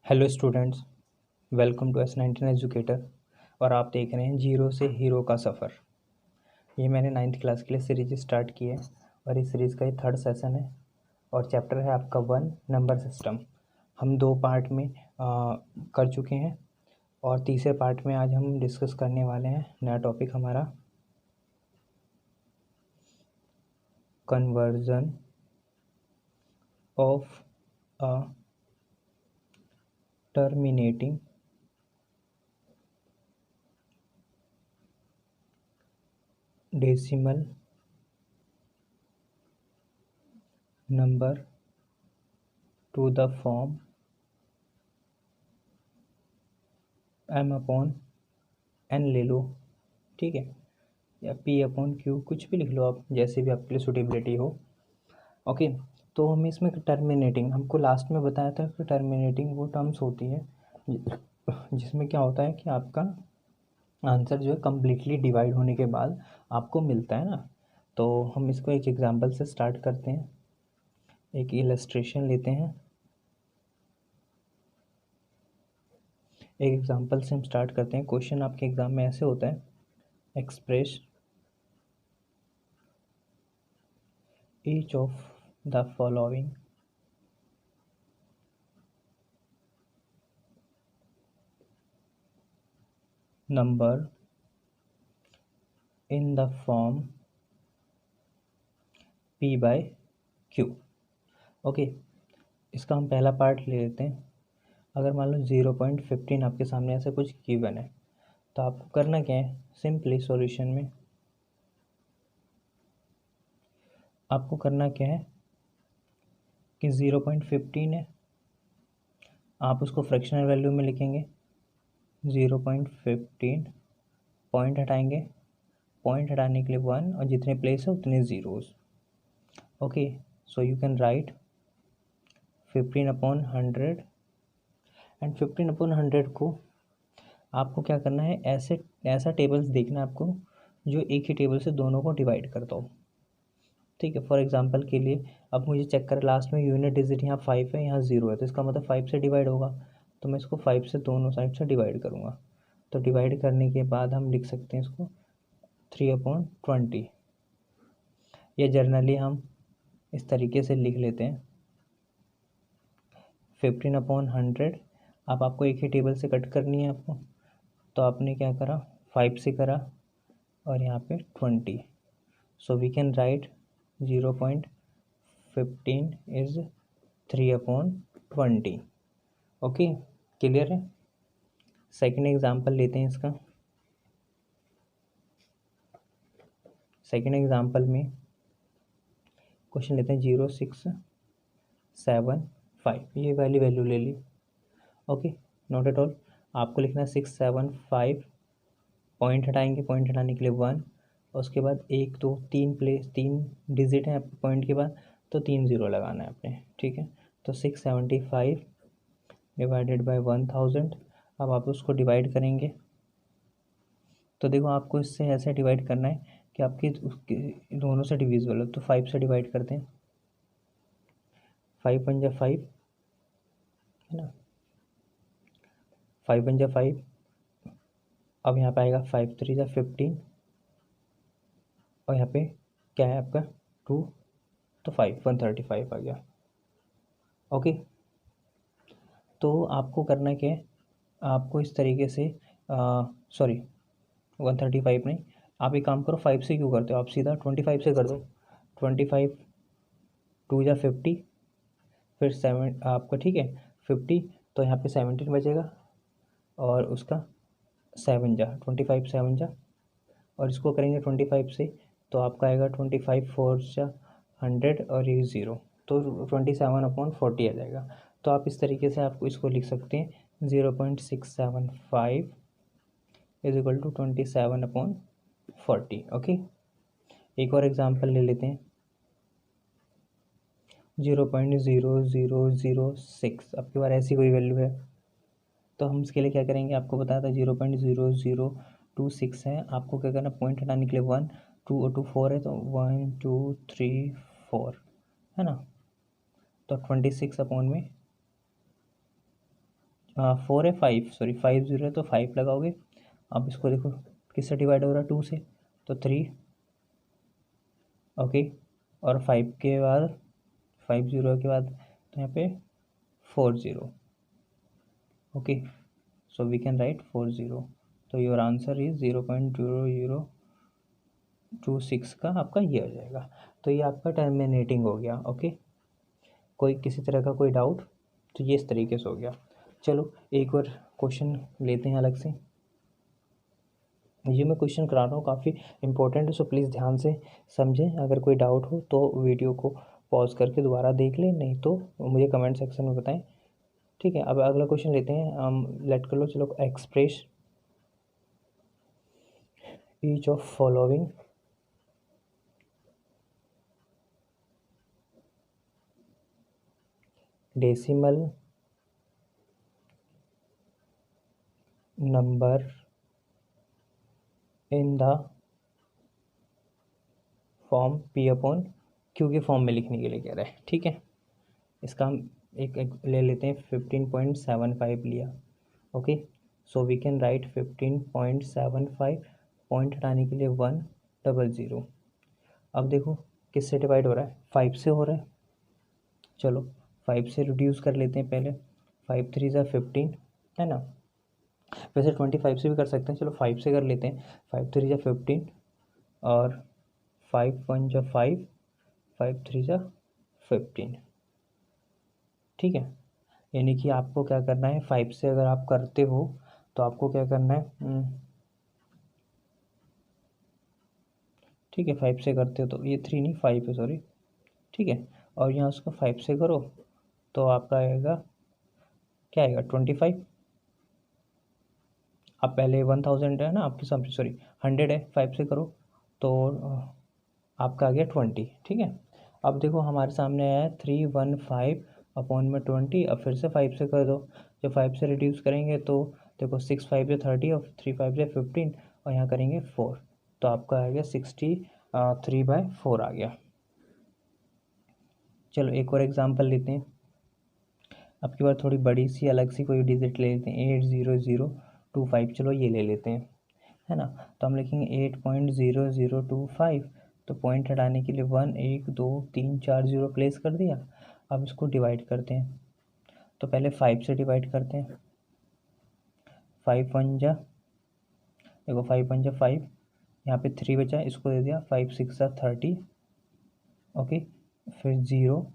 Hello students, welcome to S19 educator. और आप देख रहे हैं जीरो से हीरो का सफ़र। ये मैंने 9th क्लास के लिए सीरीज स्टार्ट की है और इस सीरीज़ का ये 3rd सेशन है और चैप्टर है आपका 1 नंबर सिस्टम। हम 2 पार्ट में कर चुके हैं और तीसरे पार्ट में आज हम डिस्कस करने वाले हैं। नया टॉपिक हमारा conversion of a terminating decimal number two the form m/n ले लो, ठीक है, या p/q कुछ भी लिख लो आप, जैसे भी आपके लिए सूटेबिलिटी हो। ओके, तो हम इसमें टर्मिनेटिंग, हमको लास्ट में बताया था कि टर्मिनेटिंग वो टर्म्स होती है जिसमें क्या होता है कि आपका आंसर जो है कम्प्लीटली डिवाइड होने के बाद आपको मिलता है ना। तो हम इसको एक एग्जांपल से स्टार्ट करते हैं, एक इलस्ट्रेशन लेते हैं। एक एग्जांपल से हम स्टार्ट करते हैं। क्वेश्चन आपके एग्ज़ाम में ऐसे होता है, express each of the following number in the form p/q। Okay, इसका हम पहला पार्ट ले लेते हैं। अगर मान लो 0.15 आपके सामने ऐसा कुछ गिवन है, तो आपको करना क्या है, सिंपली सॉल्यूशन में आपको करना क्या है कि 0.15 है, आप उसको फ्रैक्शनल वैल्यू में लिखेंगे। 0.15 पॉइंट हटाएंगे, पॉइंट हटाने के लिए 1 और जितने प्लेस है उतने zeros. Okay, so you can write 15/100 and 15/100 को आपको क्या करना है, ऐसा टेबल्स देखना है आपको जो एक ही टेबल से दोनों को डिवाइड करता हो, ठीक है। फॉर एग्जांपल के लिए अब मुझे चेक करें, लास्ट में यूनिट डिजिट यहाँ 5 है, यहाँ 0 है, तो इसका मतलब 5 से डिवाइड होगा। तो मैं इसको 5 से दोनों साइड से डिवाइड करूँगा। तो डिवाइड करने के बाद हम लिख सकते हैं इसको 3/20, या जर्नली हम इस तरीके से लिख लेते हैं 15/100। अब आपको एक ही टेबल से कट करनी है आपको, तो आपने क्या करा, 5 से करा और यहाँ पे 20। So we can write 0.15 is 3/20। Okay, clear है। सेकेंड एग्जाम्पल लेते हैं इसका। सेकेंड एग्जाम्पल में क्वेश्चन लेते हैं 0.675, ये वाली वैल्यू ले ली। ओके, नॉट एट ऑल, आपको लिखना है 675, पॉइंट हटाएंगे, पॉइंट हटाने के लिए 1, और उसके बाद 1 2 3 प्लेस 3 डिजिट है आपके पॉइंट के बाद, तो 3 0 लगाना है आपने, ठीक है। तो 675 डिवाइडेड बाय 1000। अब आप उसको डिवाइड करेंगे, तो देखो आपको इससे ऐसे डिवाइड करना है कि आपकी उसके दोनों से डिविजिबल हो। तो 5 से डिवाइड करते हैं, 5×5 है ना, 5×5। अब यहाँ पे आएगा 5×3=15, और यहाँ पे क्या है आपका 2, तो 135 आ गया। ओके, तो आपको करना क्या है, आपको इस तरीके से सॉरी 135 नहीं, आप एक काम करो, 5 से क्यों करते हो, आप सीधा 25 से कर दो। 25 2×50, फिर 7 आपका, ठीक है, 50, तो यहाँ पे 17 बचेगा, और उसका 7×25 7 और इसको करेंगे 25 से, तो आपका आएगा 25 4×100 और ये 0, तो 27/40 आ जाएगा। तो आप इस तरीके से आपको इसको लिख सकते हैं 0.675 इज इक्वल टू 27/40। ओके, एक और एग्जांपल ले लेते हैं 0.0006। अब की बार ऐसी कोई वैल्यू है, तो हम इसके लिए क्या करेंगे, आपको बताया था 0.0026 है। आपको क्या करना, पॉइंट हटाने के लिए 1 2 और 2 4 है, तो 1 2 3 4 है ना। तो 26 अपॉन में 4 है, 5 सॉरी 5 0 है तो 5 लगाओगे। अब इसको देखो किससे डिवाइड हो रहा है, 2 से, तो 3। ओके, और 5 के बाद 5 0 के बाद तो यहाँ पे 4 0। Okay, so we can write 4 0। तो योर आंसर इज 0.0026 का आपका ये हो जाएगा। तो ये आपका टर्मिनेटिंग हो गया। ओके, कोई किसी तरह का कोई डाउट, तो ये इस तरीके से हो गया। चलो एक और क्वेश्चन लेते हैं अलग से। ये मैं क्वेश्चन करा रहा हूँ, काफ़ी इंपॉर्टेंट है, सो प्लीज़ ध्यान से समझें। अगर कोई डाउट हो तो वीडियो को पॉज करके दोबारा देख लें, नहीं तो मुझे कमेंट सेक्शन में बताएं। ठीक है, अब अगला क्वेश्चन लेते हैं हम। लेट कर लो, चलो। Express each of following decimal number in the form P upon Q के फॉर्म में लिखने के लिए कह रहा है। ठीक है, इसका हम एक ले लेते हैं। 15.75 लिया। Okay, so we can write 15.75, point हटाने के लिए 100। अब देखो किससे डिवाइड हो रहा है, 5 से हो रहा है। चलो 5 से रिड्यूस कर लेते हैं पहले। 5 3 ज़ा 15 है ना, वैसे 25 से भी कर सकते हैं, चलो 5 से कर लेते हैं। 5 3 ज़ा 15 और 5 1 ज़ा 5, 5 3 ज़ा 15। ठीक है, यानी कि आपको क्या करना है, 5 से अगर आप करते हो तो आपको क्या करना है, ठीक है 5 से करते हो तो ये 3 नहीं 5 है, सॉरी। ठीक है, और यहाँ उसको 5 से करो तो आपका आएगा, क्या आएगा, 25। आप पहले 1000 है ना आपके सामने, सॉरी 100 है, 5 से करो तो आपका आ गया 20। ठीक है, अब देखो हमारे सामने आया 315 अपॉन में 20। अब फिर से 5 से कर दो। जब 5 से रिड्यूस करेंगे तो देखो 6 5 से 30 और 3 5 से 15 और यहाँ करेंगे 4, तो आपका आ गया 63/4 आ गया। चलो एक और एग्जांपल लेते हैं। अब की बार थोड़ी बड़ी सी अलग सी कोई डिजिट ले लेते हैं, 80025। चलो ये ले लेते हैं, है ना। तो हम लिखेंगे 8.0025। तो पॉइंट हटाने के लिए 1 1 2 3 4 0 प्लेस कर दिया। अब इसको डिवाइड करते हैं, तो पहले 5 से डिवाइड करते हैं। 5 1 जा, देखो 5 1 जा 5, यहाँ पे 3 बचा, इसको दे दिया। 5 6 जा 30। ओके, फिर 0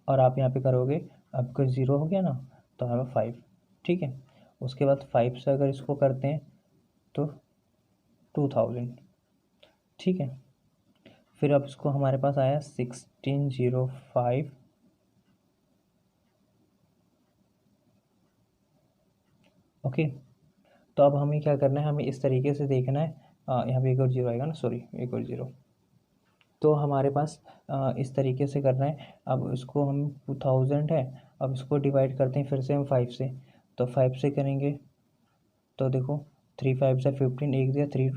और आप यहाँ पे करोगे, आपका 0 हो गया ना, तो हमें 5। ठीक है, उसके बाद 5 से अगर इसको करते हैं तो 2000। ठीक है, फिर अब इसको हमारे पास आया 1605। ओके, तो अब हमें क्या करना है, हमें इस तरीके से देखना है। यहाँ पे एक और जीरो आएगा ना, सॉरी एक और जीरो। तो हमारे पास इस तरीके से करना है। अब इसको हम 2000 है, अब इसको डिवाइड करते हैं फिर से हम 5 से। तो 5 से करेंगे तो देखो 3 5 से 15, एक दिया 3,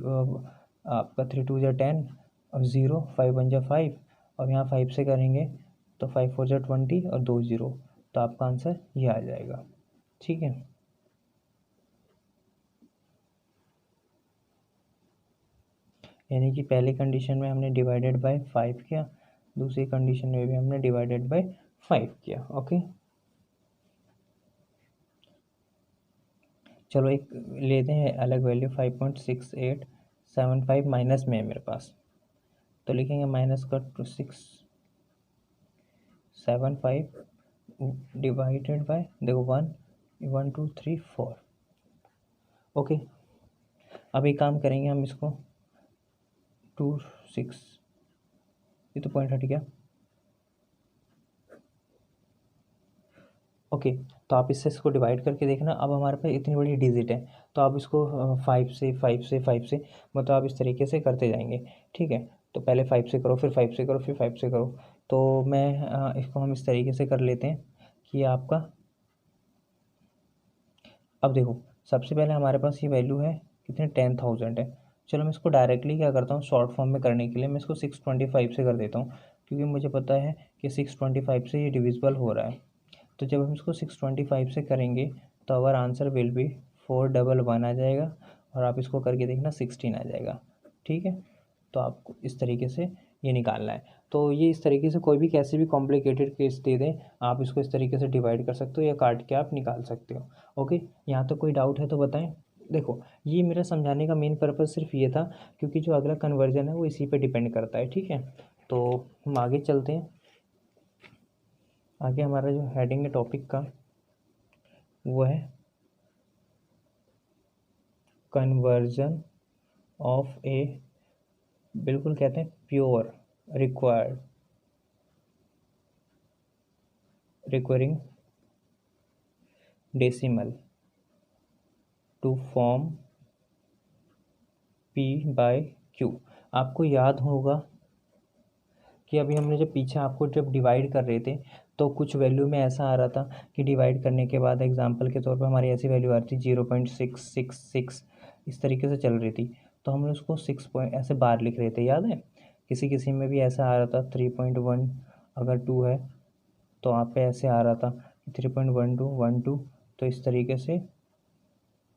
आपका 3 2 जा 10 और 0, 5 1 जा 5 और यहाँ 5 से करेंगे तो 5 4 जा 20 और 2 0, तो आपका आंसर ये आ जाएगा। ठीक है, यानी कि पहली कंडीशन में हमने डिवाइडेड बाय 5 किया, दूसरी कंडीशन में भी हमने डिवाइडेड बाय 5 किया। ओके, चलो एक लेते हैं अलग वैल्यू। 5.6875 माइनस में है मेरे पास, तो लिखेंगे माइनस का 675 डिवाइडेड बाय, देखो 1 1 2 3 4। ओके, अब एक काम करेंगे हम इसको 2 6, ये तो पॉइंट हट गया। ओके, तो आप इससे इसको डिवाइड करके देखना। अब हमारे पास इतनी बड़ी डिजिट है, तो आप इसको 5 से 5 से 5 से, मतलब आप इस तरीके से करते जाएंगे। ठीक है, तो पहले 5 से करो, फिर 5 से करो, फिर 5 से करो। तो मैं इसको हम इस तरीके से कर लेते हैं कि आपका, अब देखो सबसे पहले हमारे पास ये वैल्यू है कितने, 10,000 है। चलो मैं इसको डायरेक्टली क्या करता हूँ, शॉर्ट फॉर्म में करने के लिए मैं इसको 625 से कर देता हूँ, क्योंकि मुझे पता है कि 625 से ये डिविजिबल हो रहा है। तो जब हम इसको 625 से करेंगे तो आवर आंसर विल बी 411 आ जाएगा, और आप इसको करके देखना 16 आ जाएगा। ठीक है, तो आपको इस तरीके से ये निकालना है। तो ये इस तरीके से कोई भी कैसे भी कॉम्प्लिकेटेड केस दे दें, आप इसको इस तरीके से डिवाइड कर सकते हो या काट के आप निकाल सकते हो। ओके, यहाँ तो कोई डाउट है तो बताएं। देखो, ये मेरा समझाने का मेन पर्पज़ सिर्फ ये था क्योंकि जो अगला कन्वर्जन है वो इसी पे डिपेंड करता है। ठीक है, तो हम आगे चलते हैं। आगे हमारा जो हेडिंग है टॉपिक का वो है कन्वर्जन ऑफ ए, बिल्कुल कहते हैं pure required requiring decimal to form P by Q। आपको याद होगा कि अभी हमने जब पीछे आपको जब डिवाइड कर रहे थे तो कुछ वैल्यू में ऐसा आ रहा था कि डिवाइड करने के बाद एग्जांपल के तौर पर हमारी ऐसी वैल्यू आ रही थी 0.666, इस तरीके से चल रही थी। तो हमने उसको 6 पॉइंट ऐसे बार लिख रहे थे, याद है। किसी किसी में भी ऐसा आ रहा था 3.1, अगर 2 है तो आप पे ऐसे आ रहा था 3.1212, तो इस तरीके से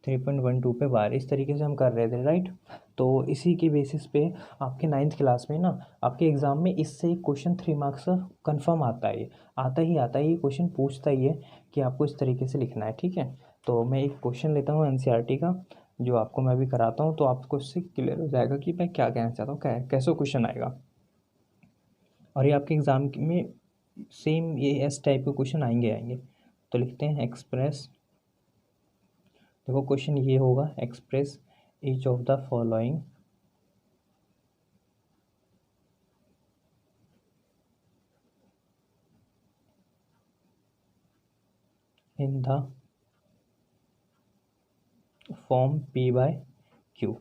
3.12 पे बार, इस तरीके से हम कर रहे थे, राइट। तो इसी के बेसिस पे आपके 9th क्लास में ना आपके एग्ज़ाम में इससे एक क्वेश्चन 3 मार्क्स का कन्फर्म आता है, आता ही आता है। ये क्वेश्चन पूछता ही है कि आपको इस तरीके से लिखना है। ठीक है, तो मैं एक क्वेश्चन लेता हूँ एनसीईआरटी का, जो आपको मैं भी कराता हूँ, तो आपको इससे क्लियर हो जाएगा कि मैं क्या कहना चाहता हूँ, कैसे क्वेश्चन आएगा। और ये आपके एग्ज़ाम में सेम ये इस टाइप के क्वेश्चन आएंगे। तो लिखते हैं एक्सप्रेस, देखो क्वेश्चन ये होगा, express each of the following in the form P by Q।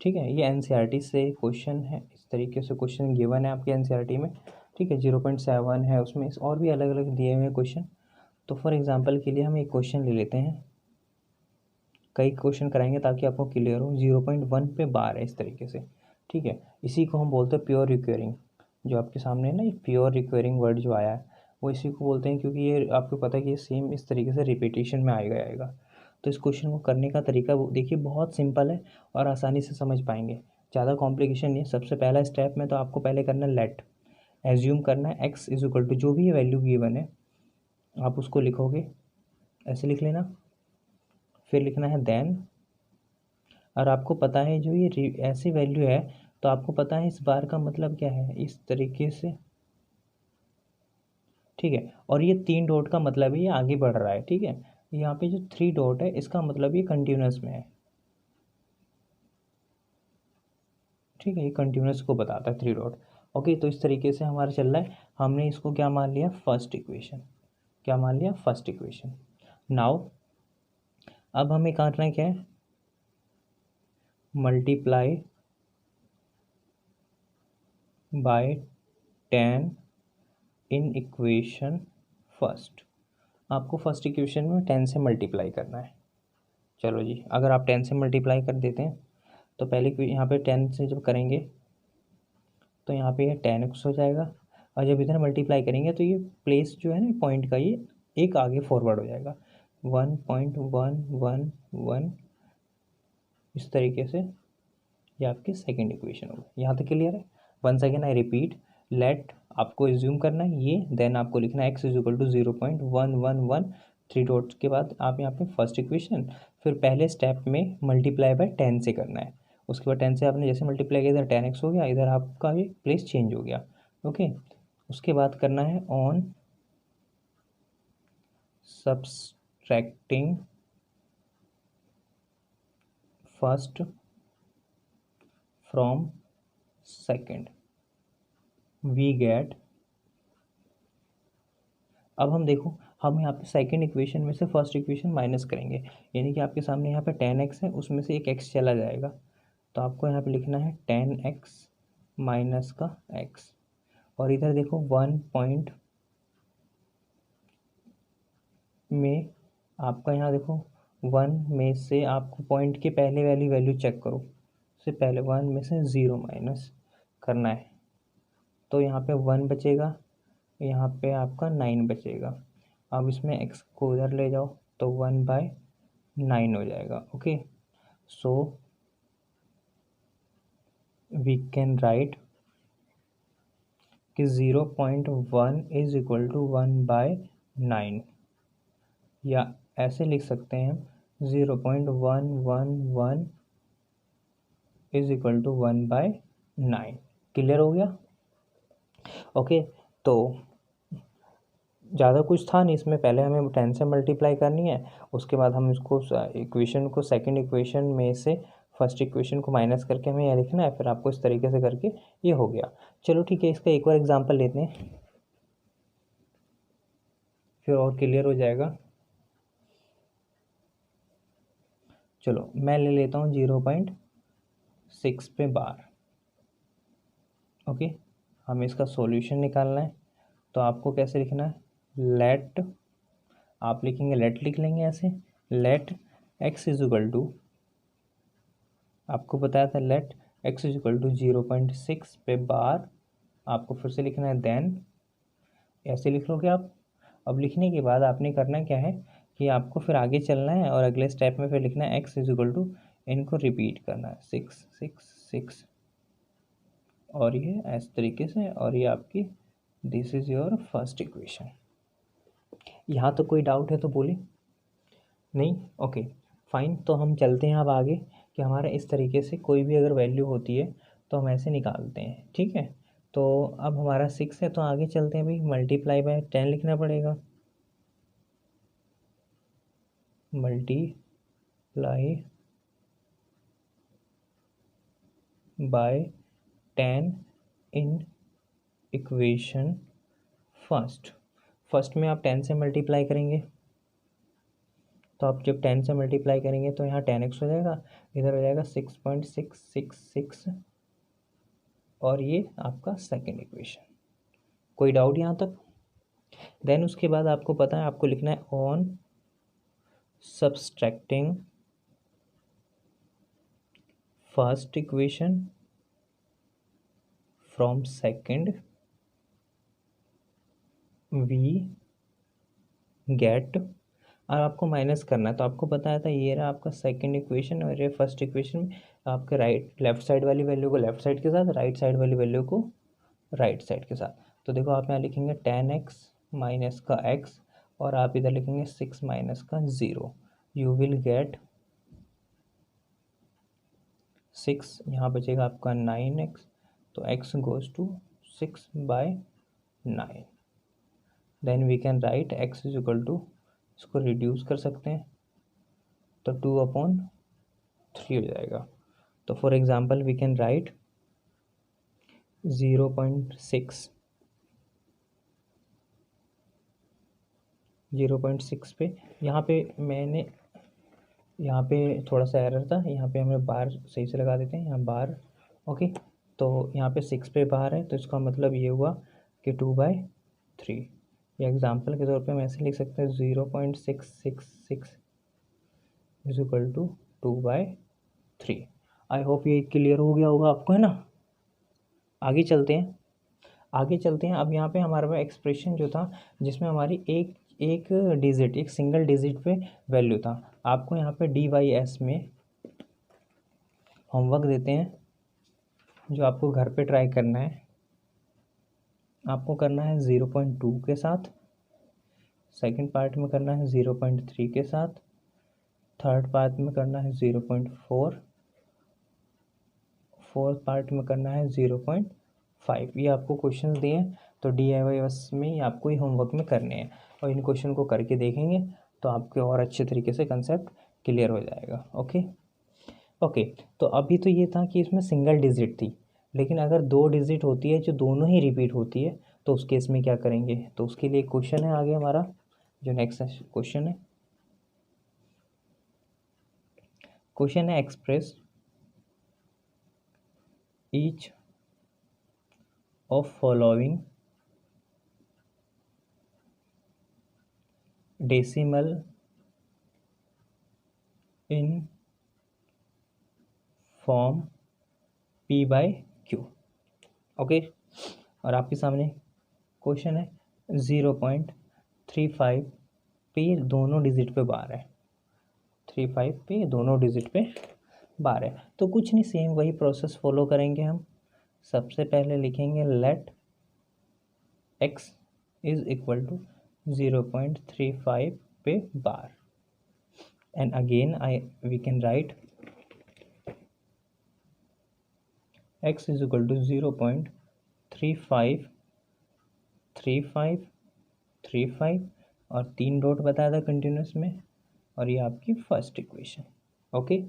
ठीक है, ये एनसीईआरटी से क्वेश्चन है, इस तरीके से क्वेश्चन गिवन है आपके एनसीईआरटी में। ठीक है, 0.7 है उसमें, और भी अलग अलग दिए हुए हैं क्वेश्चन। तो फॉर एग्जांपल के लिए हम एक क्वेश्चन ले लेते हैं, कई क्वेश्चन कराएंगे ताकि आपको क्लियर हो। 0.1 पे बार है इस तरीके से। ठीक है, इसी को हम बोलते हैं प्योर रिक्वेयरिंग, जो आपके सामने है ना, ये प्योर रिक्वेयरिंग वर्ड जो आया है वो इसी को बोलते हैं, क्योंकि ये आपको पता है कि ये सेम इस तरीके से रिपीटेशन में आएगा। तो इस क्वेश्चन को करने का तरीका देखिए बहुत सिंपल है और आसानी से समझ पाएंगे, ज़्यादा कॉम्प्लिकेशन नहीं है। सबसे पहला स्टेप में तो आपको पहले करना है लेट, एज्यूम करना है x इज इक्वल टू जो भी वैल्यू गिवन है आप उसको लिखोगे, ऐसे लिख लेना। फिर लिखना है देन, और आपको पता है जो ये ऐसी वैल्यू है तो आपको पता है इस बार का मतलब क्या है, इस तरीके से। ठीक है, और ये 3 डॉट का मतलब है ये आगे बढ़ रहा है। ठीक है, यहाँ पे जो 3 डॉट है इसका मतलब ये कंटिन्यूस में है। ठीक है, ये कंटिन्यूस को बताता है 3 डॉट। ओके, तो इस तरीके से हमारा चल रहा है। हमने इसको क्या मान लिया, फर्स्ट इक्वेशन। क्या मान लिया, फर्स्ट इक्वेशन। नाउ अब हमें करना है क्या है, multiply by 10 in equation first. आपको फर्स्ट इक्वेशन में 10 से मल्टीप्लाई करना है। चलो जी, अगर आप 10 से मल्टीप्लाई कर देते हैं तो पहले यहाँ पे 10 से जब करेंगे तो यहाँ पे ये 10x हो जाएगा, और जब इधर मल्टीप्लाई करेंगे तो ये प्लेस जो है ना पॉइंट का, ये एक आगे फॉरवर्ड हो जाएगा, 1.111, इस तरीके से ये आपकी सेकेंड इक्वेशन होगी। यहाँ तक क्लियर है। Once again I repeat, let आपको एज्यूम करना है ये, देन आपको लिखना है x is equal to 0.111, 3 dots के बाद आप यहाँ पे फर्स्ट इक्वेशन, फिर पहले स्टेप में मल्टीप्लाई बाय 10 से करना है। उसके बाद 10 से आपने जैसे मल्टीप्लाई किया, इधर 10x हो गया, इधर आपका ये प्लेस चेंज हो गया। ओके, उसके बाद करना है on subtracting first from second we get, अब हम देखो हम यहाँ पे सेकंड इक्वेशन में से फर्स्ट इक्वेशन माइनस करेंगे, यानी कि आपके सामने यहाँ पे 10x है, उसमें से एक x चला जाएगा, तो आपको यहाँ पे लिखना है 10x माइनस का x। और इधर देखो 1 पॉइंट में आपका, यहाँ देखो 1 में से आपको पॉइंट के पहले वाली वैल्यू चेक करो, उससे पहले 1 में से 0 माइनस करना है, तो यहाँ पे 1 बचेगा, यहाँ पे आपका 9 बचेगा। अब इसमें x को उधर ले जाओ तो 1/9 हो जाएगा। Okay, so we can write कि 0.1 इज इक्वल टू 1/9, या ऐसे लिख सकते हैं 0.111 इज इक्वल टू 1/9। क्लियर हो गया? ओके, तो ज़्यादा कुछ था नहीं इसमें। पहले हमें 10 से मल्टीप्लाई करनी है, उसके बाद हम इसको इक्वेशन को सेकंड इक्वेशन में से फर्स्ट इक्वेशन को माइनस करके हमें यह लिखना है, फिर आपको इस तरीके से करके ये हो गया। चलो ठीक है, इसका एक और एग्जांपल लेते हैं, फिर और क्लियर हो जाएगा। चलो मैं ले लेता हूँ 0.6 पे बार। ओके, हमें इसका सॉल्यूशन निकालना है, तो आपको कैसे लिखना है, लेट, आप लिखेंगे लेट, लिख लेंगे ऐसे, let x is equal to, आपको बताया था let x is equal to 0.6 पे बार, आपको फिर से लिखना है देन, ऐसे लिख लोगे आप। अब लिखने के बाद आपने करना क्या है कि आपको फिर आगे चलना है और अगले स्टेप में फिर लिखना है एक्स इज इक्वल टू, इनको रिपीट करना है 6 6 6, और ये इस तरीके से, और ये आपकी this is your first equation. यहाँ तो कोई डाउट है तो बोले? नहीं? ओके फाइन, तो हम चलते हैं अब आगे कि हमारा इस तरीके से कोई भी अगर वैल्यू होती है तो हम ऐसे निकालते हैं। ठीक है, तो अब हमारा 6 है, तो आगे चलते हैं भाई, मल्टीप्लाई बाय 10 लिखना पड़ेगा, multiply by 10 in equation first में आप 10 से मल्टीप्लाई करेंगे, तो आप जब 10 से मल्टीप्लाई करेंगे तो यहाँ 10x हो जाएगा, इधर हो जाएगा 6.666, और ये आपका सेकेंड इक्वेशन। कोई डाउट यहाँ तक? देन उसके बाद आपको पता है आपको लिखना है on subtracting first equation from second we get, और आपको माइनस करना है, तो आपको बताया था ये रहा आपका सेकंड इक्वेशन और ये फर्स्ट इक्वेशन में आपके लेफ्ट साइड वाली वैल्यू को लेफ्ट साइड के साथ, राइट साइड वाली वैल्यू को राइट साइड के साथ। तो देखो आप यहाँ लिखेंगे 10x माइनस का x, और आप इधर लिखेंगे 6 माइनस का 0, यू विल गेट 6, यहाँ बचेगा आपका 9x, तो x goes to 6/9। Then we can write x is equal to, इसको रिड्यूस कर सकते हैं तो 2/3 हो जाएगा। तो for example we can write 0.6 पे, यहाँ पे मैंने, यहाँ पे थोड़ा सा एरर था, यहाँ पे हमें बार सही से लगा देते हैं, यहाँ बार। ओके, तो यहाँ पे 6 पे बार है, तो इसका मतलब ये हुआ कि 2/3, या एग्जांपल के तौर पे हम ऐसे लिख सकते हैं 0.666 is equal to 2/3। I hope ये क्लियर हो गया होगा आपको, है ना? आगे चलते हैं, अब यहाँ पे हमारे पास एक्सप्रेशन जो था जिसमें हमारी एक डिजिट, एक सिंगल डिजिट पे वैल्यू था। आपको यहाँ पे DYS में होमवर्क देते हैं जो आपको घर पे ट्राई करना है। आपको करना है 0.2 के साथ, सेकंड पार्ट में करना है 0.3 के साथ, थर्ड पार्ट में करना है 0.4, फोर्थ पार्ट में करना है 0.5। ये आपको क्वेश्चन दिए हैं, तो DIY में ही आपको ही होमवर्क में करने हैं, और इन क्वेश्चन को करके देखेंगे तो आपके और अच्छे तरीके से कंसेप्ट क्लियर हो जाएगा। ओके, तो अभी तो ये था कि इसमें सिंगल डिजिट थी, लेकिन अगर 2 डिजिट होती है जो दोनों ही रिपीट होती है तो उस केस में क्या करेंगे? तो उसके लिए क्वेश्चन है आगे हमारा, जो नेक्स्ट क्वेश्चन है express each of following decimal in form P/Q। Okay, और आपके सामने क्वेश्चन है 0.3 3, 5 पे ये दोनों डिजिट पे बार है, 3, 5 पे दोनों डिजिट पे बार है। तो कुछ नहीं, सेम वही प्रोसेस फॉलो करेंगे हम। सबसे पहले लिखेंगे let x is equal to 0.35 पे bar, and again we can write x is equal to 0.35 और 3 डॉट बताया था कंटिन्यूस में, और ये आपकी फर्स्ट इक्वेशन। ओके,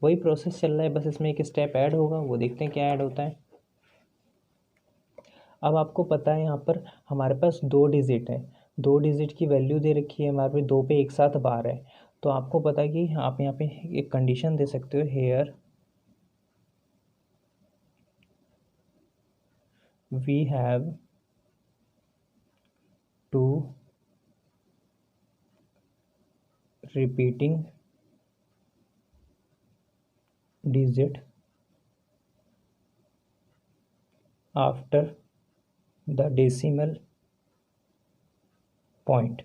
वही प्रोसेस चल रहा है, बस इसमें एक स्टेप ऐड होगा, वो देखते हैं क्या ऐड होता है। अब आपको पता है यहाँ पर हमारे पास 2 डिजिट है, 2 डिजिट की वैल्यू दे रखी है हमारे पे, 2 पे एक साथ बार है। तो आपको पता है कि आप यहाँ पे एक कंडीशन दे सकते हो, here we have to repeating digit after the decimal point।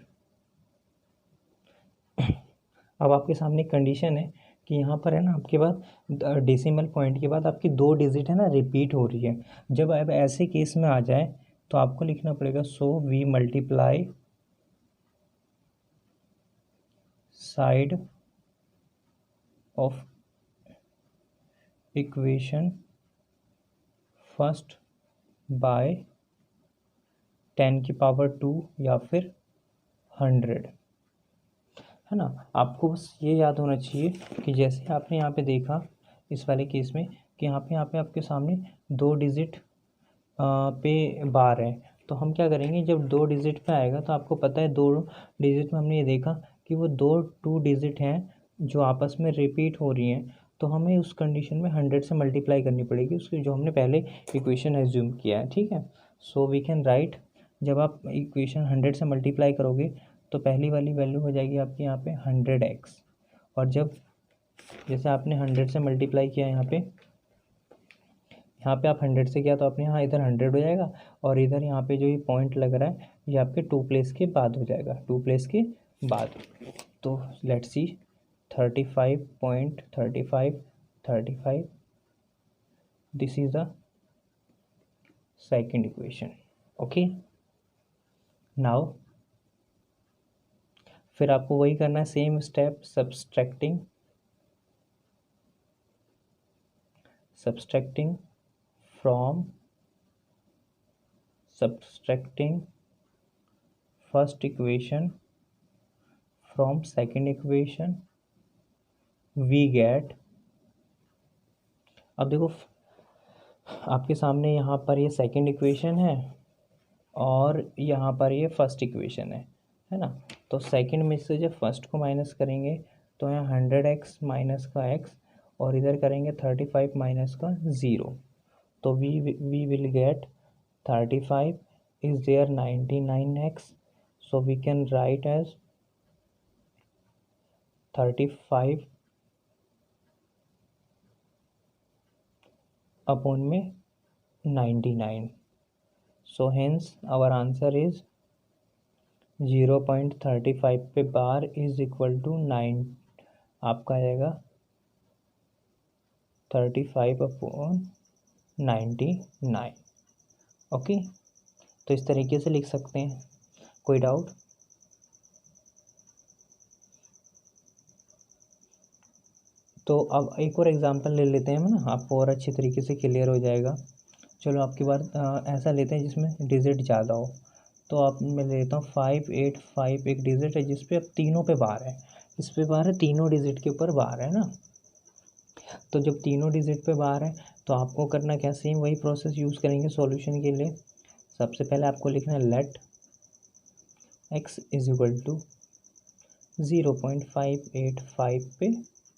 अब आपके सामने कंडीशन है कि यहाँ पर है ना, आपके बाद डेसिमल पॉइंट के बाद आपकी 2 डिजिट है ना रिपीट हो रही है। जब अब ऐसे केस में आ जाए तो आपको लिखना पड़ेगा so we multiply side of equation first by 10 की पावर 2 या फिर 100, है ना। आपको बस ये याद होना चाहिए कि जैसे आपने यहाँ पे देखा इस वाले केस में कि यहाँ पे आपके सामने 2 डिजिट पे बार है, तो हम क्या करेंगे, जब 2 डिजिट पे आएगा तो आपको पता है 2 डिजिट में हमने ये देखा कि वो 2 डिजिट हैं जो आपस में रिपीट हो रही हैं, तो हमें उस कंडीशन में 100 से मल्टीप्लाई करनी पड़ेगी उसकी, जो हमने पहले इक्वेशन एज्यूम किया है, ठीक है। सो वी कैन राइट, जब आप इक्वेशन 100 से मल्टीप्लाई करोगे तो पहली वाली वैल्यू हो जाएगी आपकी यहाँ पे 100x, और जब जैसे आपने 100 से मल्टीप्लाई किया यहाँ पे आप 100 से किया तो आपने यहाँ इधर 100 हो जाएगा, और इधर यहाँ पे जो ये पॉइंट लग रहा है ये आपके 2 प्लेस के बाद हो जाएगा, 2 प्लेस के बाद। तो let's see 35.35 this is the second equation. Okay, now फिर आपको वही करना है, same step, subtracting first equation from second equation we get. अब देखो आपके सामने यहाँ पर ये सेकंड इक्वेशन है और यहाँ पर ये फर्स्ट इक्वेशन है ना। तो सेकंड में से जब फर्स्ट को माइनस करेंगे तो यहाँ 100x माइनस का x, और इधर करेंगे 35 माइनस का 0, तो we will get 35 is there 99x, so we can write as 35 upon में 99, so hence our answer is 0.35 पे बार इज इक्वल टू 9, आपका आएगा 35 अपॉन 99। ओके, तो इस तरीके से लिख सकते हैं। कोई डाउट? तो अब एक और एग्जांपल ले लेते हैं हम ना, आपको और अच्छी तरीके से क्लियर हो जाएगा। चलो आपकी बार ऐसा लेते हैं जिसमें डिजिट ज़्यादा हो, तो आप मैं लेता हूँ 585 एक डिजिट है जिस पे अब तीनों पे बार है, इस पे बार है, तीनों डिजिट के ऊपर बार है ना। तो जब तीनों डिजिट पे बार है तो आपको करना क्या, सेम वही प्रोसेस यूज़ करेंगे सॉल्यूशन के लिए। सबसे पहले आपको लिखना है let x is equal to 0.585 पे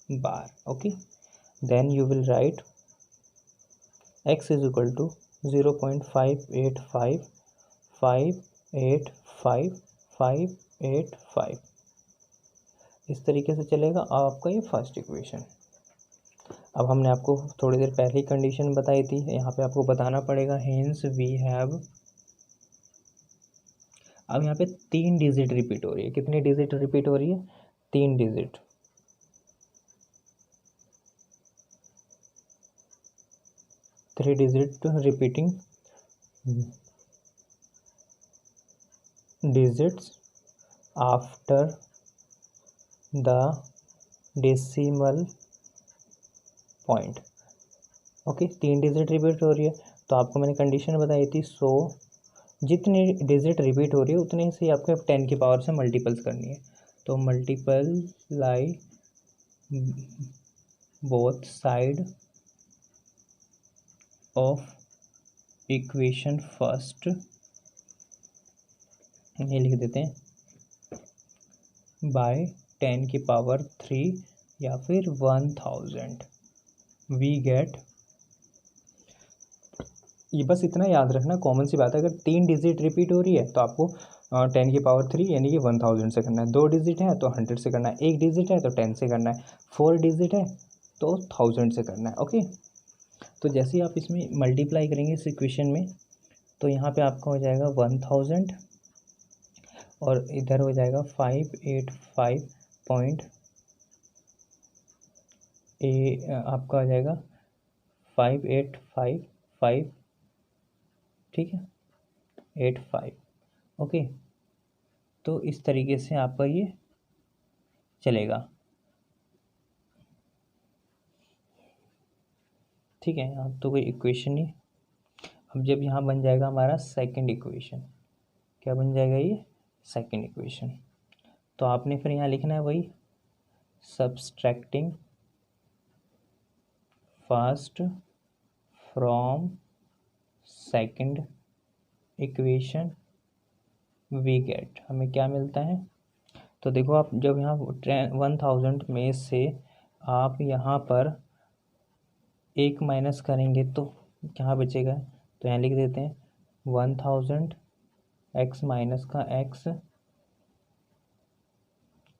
bar. Okay, then you will write x is equal to 0.585 585 इस तरीके से चलेगा आपका ये फर्स्ट इक्वेशन। अब हमने आपको थोड़ी देर पहले ही कंडीशन बताई थी, यहाँ पे आपको बताना पड़ेगा हेंस वी हैव, अब यहाँ पे 3 डिजिट रिपीट हो रही है। कितनी डिजिट रिपीट हो रही है? 3 digit. Three digit repeating digits after the decimal point. Okay, 3 digit repeat हो रही है, तो आपको मैंने कंडीशन बताई थी। सो जितनी डिजिट रिपीट हो रही है उतने से आपको 10 की पावर से मल्टीपल्स करनी है। तो multiply both side of equation first, ये लिख देते हैं, बाय 10 की पावर 3 या फिर 1000 वी गेट। ये बस इतना याद रखना, कॉमन सी बात है, अगर 3 डिजिट रिपीट हो रही है तो आपको 10 की पावर 3 यानी कि 1000 से करना है। 2 डिजिट है तो 100 से करना है। 1 डिजिट है तो 10 से करना है। 4 डिजिट है तो 1000 से करना है। ओके, तो जैसे ही आप इसमें मल्टीप्लाई करेंगे इस इक्वेशन में, तो यहाँ पे आपका हो जाएगा 1000 और इधर हो जाएगा 585 पॉइंट आपका हो जाएगा 5855, ठीक है, 85। ओके, तो इस तरीके से आपका ये चलेगा, ठीक है। यहाँ तो कोई इक्वेशन नहीं। अब जब यहाँ बन जाएगा हमारा सेकंड इक्वेशन, क्या बन जाएगा ये? Second equation. तो आपने फिर यहाँ लिखना है वही, subtracting first from second equation we get, हमें क्या मिलता है? तो देखो, आप जब यहाँ 1000 में से आप यहाँ पर 1 माइनस करेंगे तो क्या बचेगा? तो यहाँ लिख देते हैं 1000 x माइनस का x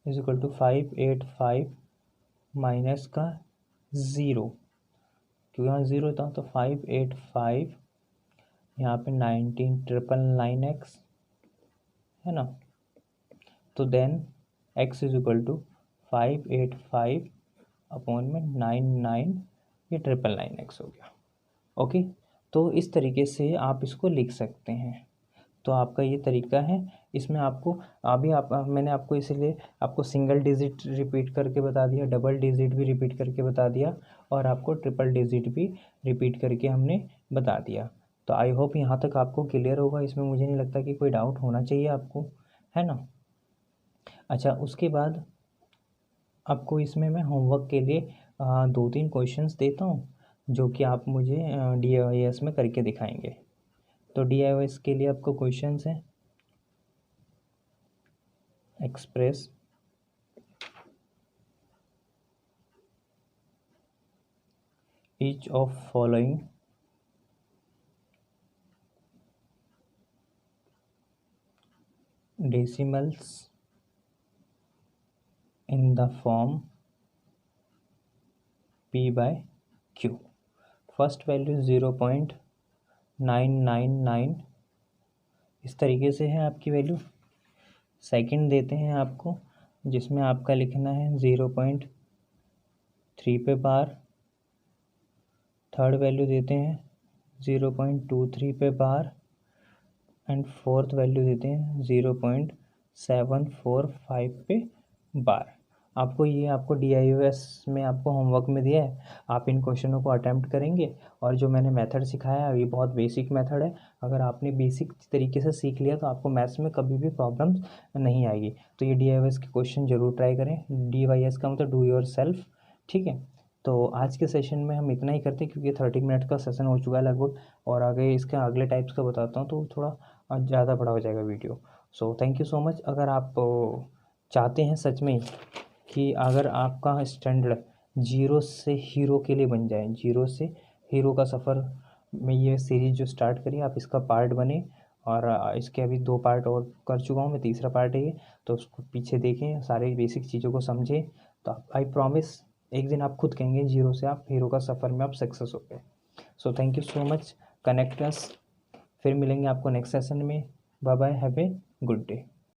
is equal to 585 minus का 0, क्योंकि यहाँ 0 था तो 585, यहाँ पे 19999x है ना। तो then x is equal to 585 upon में 99, ये 999x हो गया। ओके, तो इस तरीके से आप इसको लिख सकते हैं। तो आपका ये तरीका है। इसमें आपको अभी मैंने आपको इसीलिए आपको सिंगल डिजिट रिपीट करके बता दिया, डबल डिजिट भी रिपीट करके बता दिया, और आपको ट्रिपल डिजिट भी रिपीट करके हमने बता दिया। तो आई होप यहाँ तक आपको क्लियर होगा। इसमें मुझे नहीं लगता कि कोई डाउट होना चाहिए आपको, है ना। अच्छा, उसके बाद आपको इसमें मैं होमवर्क के लिए 2-3 क्वेश्चंस देता हूँ, जो कि आप मुझे DIYS में करके दिखाएंगे। तो DIYS के लिए आपको क्वेश्चंस हैं, express each of following decimals in the form P/Q। First value 0.999, इस तरीके से है आपकी वैल्यू। सेकंड देते हैं आपको, जिसमें आपका लिखना है 0.3 पे बार। थर्ड वैल्यू देते हैं 0.23 पे बार, एंड फोर्थ वैल्यू देते हैं 0.745 पे बार। आपको DIYS में आपको होमवर्क में दिया है, आप इन क्वेश्चनों को अटैम्प्ट करेंगे। और जो मैंने मेथड सिखाया है ये बहुत बेसिक मेथड है। अगर आपने बेसिक तरीके से सीख लिया तो आपको मैथ्स में कभी भी प्रॉब्लम नहीं आएगी। तो ये DIYS के क्वेश्चन ज़रूर ट्राई करें। DIYS का मतलब डू योर सेल्फ, ठीक है। तो आज के सेशन में हम इतना ही करते हैं, क्योंकि 30 मिनट का सेशन हो चुका है लगभग, और आगे इसके अगले टाइप्स का बताता हूँ तो थोड़ा ज़्यादा बड़ा हो जाएगा video. So thank you so much. अगर आप चाहते हैं सच में कि अगर आपका स्टैंडर्ड जीरो से हीरो के लिए बन जाए, जीरो से हीरो का सफ़र में ये सीरीज़ जो स्टार्ट करी आप इसका पार्ट बने, और इसके अभी 2 पार्ट और कर चुका हूँ मैं, तीसरा पार्ट है ये, तो उसको पीछे देखें, सारे बेसिक चीज़ों को समझें। तो आई प्रॉमिस एक दिन आप खुद कहेंगे जीरो से आप हीरो का सफ़र में आप सक्सेस हो गए। So thank you so much, connect us. फिर मिलेंगे आपको नेक्स्ट सेशन में। Bye bye, have a good day.